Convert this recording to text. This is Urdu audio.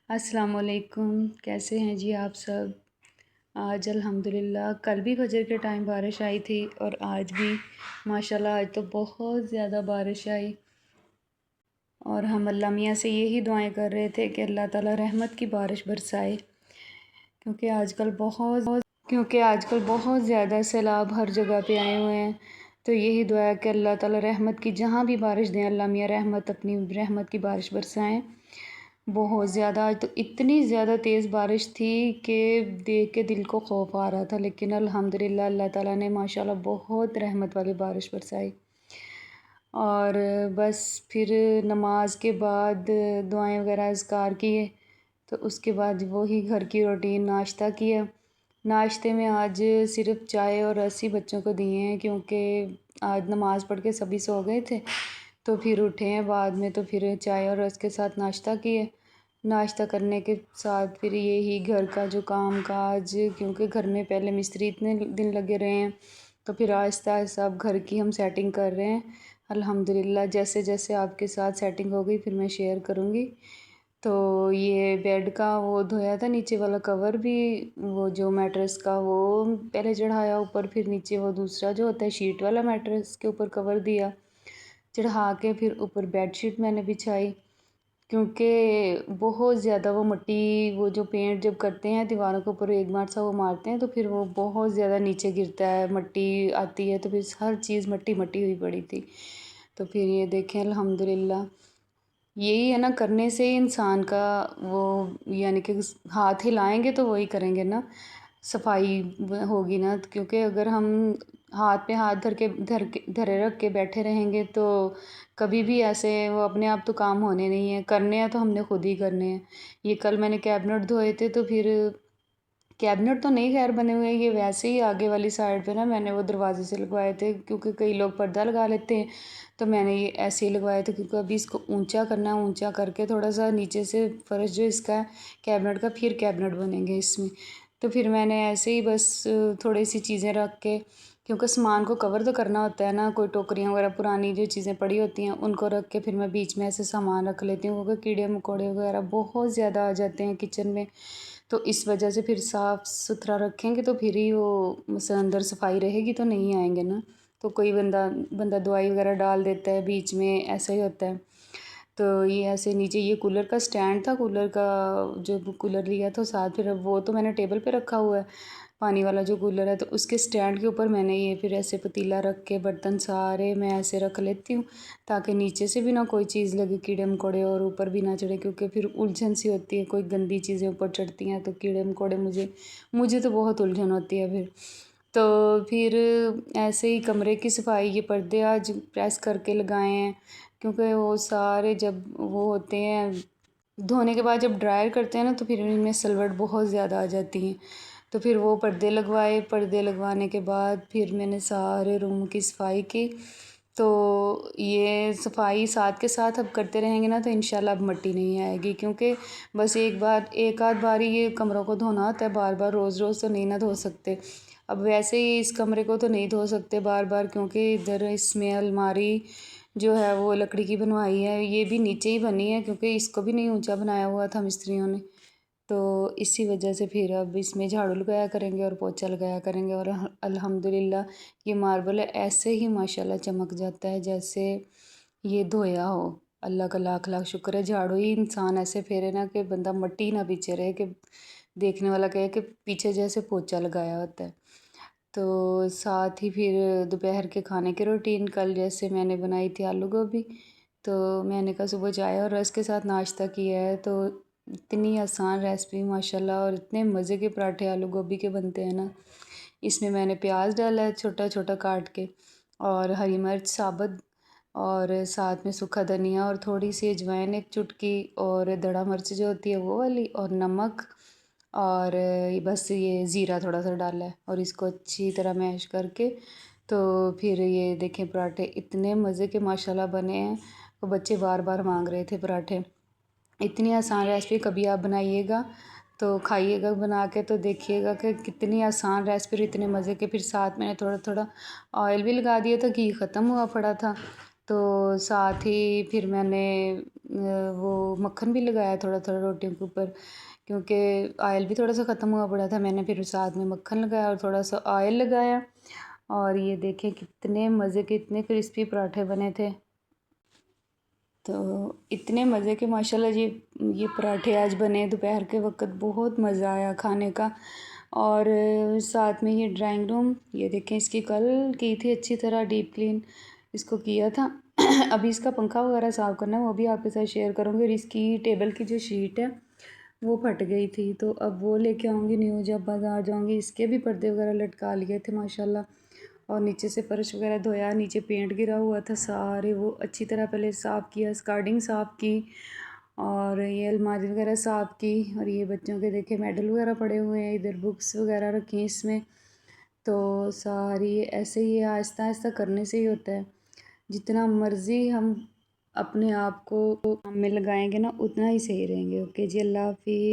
السلام علیکم، کیسے ہیں جی آپ سب؟ آج الحمدللہ کل بھی فجر کے ٹائم بارش آئی تھی اور آج بھی ماشاءاللہ آج تو بہت زیادہ بارش آئی، اور ہم اللہ میاں سے یہی دعائیں کر رہے تھے کہ اللہ تعالیٰ رحمت کی بارش برسائے، کیونکہ آج کل بہت زیادہ سیلاب ہر جگہ پہ آئے ہوئے ہیں۔ تو یہی دعا ہے کہ اللہ تعالیٰ رحمت کی جہاں بھی بارش دیں، اللہ میاں اپنی رحمت کی بارش برسائیں۔ بہت زیادہ آج تو اتنی زیادہ تیز بارش تھی کہ دیکھ کے دل کو خوف آ رہا تھا، لیکن الحمدللہ اللہ تعالیٰ نے ماشاءاللہ بہت رحمت والی بارش برسائی۔ اور بس پھر نماز کے بعد دعائیں وغیرہ اذکار کیے، تو اس کے بعد وہی گھر کی روٹین ناشتہ کیا۔ ناشتے میں آج صرف چائے اور رس ہی بچوں کو دیے ہیں، کیونکہ آج نماز پڑھ کے سبھی سو گئے تھے، تو پھر اٹھے ہیں بعد میں، تو پھر چائے اور رس کے ساتھ ناشتہ کیے۔ ناشتہ کرنے کے ساتھ پھر یہی گھر کا جو کام کاج، کیونکہ گھر میں پہلے مستری اتنے دن لگے رہے ہیں، تو پھر آہستہ آہستہ اب گھر کی ہم سیٹنگ کر رہے ہیں الحمدللہ۔ جیسے جیسے آپ کے ساتھ سیٹنگ ہو گئی پھر میں شیئر کروں گی۔ تو یہ بیڈ کا وہ دھویا تھا، نیچے والا کور بھی، وہ جو میٹرس کا وہ پہلے چڑھایا اوپر، پھر نیچے وہ دوسرا جو ہوتا ہے شیٹ والا میٹرس کے اوپر کور دیا، چڑھا کے پھر اوپر بیڈ شیٹ میں نے بچھائی، کیونکہ بہت زیادہ وہ مٹی، وہ جو پینٹ جب کرتے ہیں دیواروں کے اوپر ایک بار سا وہ مارتے ہیں تو پھر وہ بہت زیادہ نیچے گرتا ہے، مٹی آتی ہے، تو پھر ہر چیز مٹی مٹی ہوئی پڑی تھی۔ تو پھر یہ دیکھیں الحمدللہ، یہی ہے نا، کرنے سے ہی انسان کا وہ، یعنی کہ ہاتھ ہلائیں گے تو وہی کریں گے نا، صفائی ہوگی نا، کیونکہ اگر ہم ہاتھ پہ ہاتھ دھرے رکھ کے بیٹھے رہیں گے تو کبھی بھی ایسے وہ اپنے آپ تو کام ہونے نہیں ہیں، کرنے ہیں تو ہم نے خود ہی کرنے ہیں۔ یہ کل میں نے کیبنٹ دھوئے تھے، تو پھر کیبنٹ تو نہیں خیر بنے ہوئے، یہ ویسے ہی آگے والی سائڈ پہ نا میں نے وہ دروازے سے لگوائے تھے، کیونکہ کئی لوگ پردہ لگا لیتے ہیں، تو میں نے یہ ایسے ہی لگوائے تھے، کیونکہ ابھی اس کو اونچا کرنا ہے، اونچا کر کے تھوڑا سا نیچے سے فرش جو اس کا ہے کیبنٹ کا، پھر کیبنٹ بنیں گے اس میں۔ تو پھر میں نے ایسے ہی بس تھوڑی سی چیزیں رکھ کے، کیونکہ سامان کو کور تو کرنا ہوتا ہے نا، کوئی ٹوکریاں وغیرہ پرانی جو چیزیں پڑی ہوتی ہیں ان کو رکھ کے پھر میں بیچ میں ایسے سامان رکھ لیتی ہوں، کیونکہ کیڑے مکوڑے وغیرہ بہت زیادہ آ جاتے ہیں کچن میں، تو اس وجہ سے پھر صاف ستھرا رکھیں گے تو پھر ہی وہ مثلا اندر صفائی رہے گی تو نہیں آئیں گے نا۔ تو کوئی بندہ دوائی وغیرہ ڈال دیتا ہے بیچ میں، ایسا ہی ہوتا ہے۔ تو یہ ایسے نیچے یہ کولر کا سٹینڈ تھا، کولر کا جو کولر لیا تھا ساتھ، پھر اب وہ تو میں نے ٹیبل پہ رکھا ہوا ہے، پانی والا جو کولر ہے، تو اس کے سٹینڈ کے اوپر میں نے یہ پھر ایسے پتیلا رکھ کے برتن سارے میں ایسے رکھ لیتی ہوں، تاکہ نیچے سے بھی نہ کوئی چیز لگے کیڑے مکوڑے، اور اوپر بھی نہ چڑھے، کیونکہ پھر الجھن سی ہوتی ہے، کوئی گندی چیزیں اوپر چڑھتی ہیں تو کیڑے مکوڑے مجھے تو بہت الجھن ہوتی ہے پھر۔ تو پھر ایسے ہی کمرے کی صفائی، یہ پردے آج پریس کر کے لگائے ہیں، کیونکہ وہ سارے جب وہ ہوتے ہیں دھونے کے بعد جب ڈرائر کرتے ہیں نا تو پھر ان میں سلوٹ بہت زیادہ آ جاتی ہیں، تو پھر وہ پردے لگوائے، پردے لگوانے کے بعد پھر میں نے سارے روم کی صفائی کی۔ تو یہ صفائی ساتھ کے ساتھ اب کرتے رہیں گے نا تو انشاءاللہ اب مٹی نہیں آئے گی، کیونکہ بس ایک آدھ بار ہی یہ کمروں کو دھونا ہوتا ہے، بار بار روز روز تو نہیں نہ دھو سکتے۔ اب ویسے ہی اس کمرے کو تو نہیں دھو سکتے بار بار، کیونکہ ادھر اس میں الماری جو ہے وہ لکڑی کی بنوائی ہے، یہ بھی نیچے ہی بنی ہے، کیونکہ اس کو بھی نہیں اونچا بنایا ہوا تھا مستریوں نے، تو اسی وجہ سے پھر اب اس میں جھاڑو لگایا کریں گے اور پوچھا لگایا کریں گے، اور الحمدللہ یہ ماربل ایسے ہی ماشاءاللہ چمک جاتا ہے جیسے یہ دھویا ہو۔ اللہ کا لاکھ لاکھ شکر ہے، جھاڑو ہی انسان ایسے پھیرے نا کہ بندہ مٹی نہ پیچھے رہے، کہ دیکھنے والا کہے کہ پیچھے جیسے پوچھا لگایا ہوتا ہے۔ تو ساتھ ہی پھر دوپہر کے کھانے کی روٹین، کل جیسے میں نے بنائی تھی آلو گوبھی، تو میں نے کہا صبح چائے اور رس کے ساتھ ناشتہ کیا ہے، تو اتنی آسان ریسپی ماشاءاللہ، اور اتنے مزے کے پراٹھے آلو گوبھی کے بنتے ہیں نا۔ اس میں نے پیاز ڈالا ہے چھوٹا چھوٹا کاٹ کے، اور ہری مرچ ثابت، اور ساتھ میں سوکھا دھنیا اور تھوڑی سی اجوائن ایک چٹکی، اور دڑا مرچ جو ہوتی ہے وہ والی، اور نمک، اور بس یہ زیرہ تھوڑا سا ڈالا ہے، اور اس کو اچھی طرح میش کر کے، تو پھر یہ دیکھیں پراٹھے اتنے مزے کے ماشاءاللہ بنے ہیں، وہ بچے بار بار مانگ رہے تھے پراٹھے۔ اتنی آسان ریسپی کبھی آپ بنائیے گا تو کھائیے گا بنا کے، تو دیکھیے گا کہ کتنی آسان ریسپی اور اتنے مزے کے۔ پھر ساتھ میں نے تھوڑا تھوڑا آئل بھی لگا دیا تھا، گھی ختم ہوا پڑا تھا، تو ساتھ ہی پھر میں نے وہ مکھن بھی لگایا تھوڑا تھوڑا روٹیوں کے اوپر، کیونکہ آئل بھی تھوڑا سا ختم ہوا پڑا تھا، میں نے پھر ساتھ میں مکھن لگایا اور تھوڑا سا آئل لگایا، اور یہ دیکھیں کتنے مزے کے اتنے کرسپی پراٹھے بنے تھے، تو اتنے مزے کے ماشاءاللہ یہ پراٹھے آج بنے دوپہر کے وقت، بہت مزہ آیا کھانے کا۔ اور ساتھ میں یہ ڈرائنگ روم، یہ دیکھیں اس کی کل کی تھی اچھی طرح ڈیپ کلین، اس کو کیا تھا ابھی اس کا پنکھا وغیرہ صاف کرنا ہے، وہ بھی آپ کے ساتھ شیئر کروں گی، اور اس کی ٹیبل کی جو شیٹ ہے وہ پھٹ گئی تھی، تو اب وہ لے کے آؤں گی نیو، جب بازار جاؤں گی۔ اس کے بھی پردے وغیرہ لٹکا لیے تھے ماشاءاللہ، اور نیچے سے فرش وغیرہ دھویا، نیچے پینٹ گرا ہوا تھا، سارے وہ اچھی طرح پہلے صاف کیا، اسکارڈنگ صاف کی، اور یہ الماری وغیرہ صاف کی، اور یہ بچوں کے دیکھے میڈل وغیرہ پڑے ہوئے ہیں، ادھر بکس وغیرہ رکھی ہیں اس میں، تو ساری ایسے ہی آہستہ آہستہ کرنے سے ہی ہوتا ہے، جتنا مرضی ہم اپنے آپ کو کام میں لگائیں گے نا اتنا ہی صحیح رہیں گے۔ اوکے جی، اللہ حافظ۔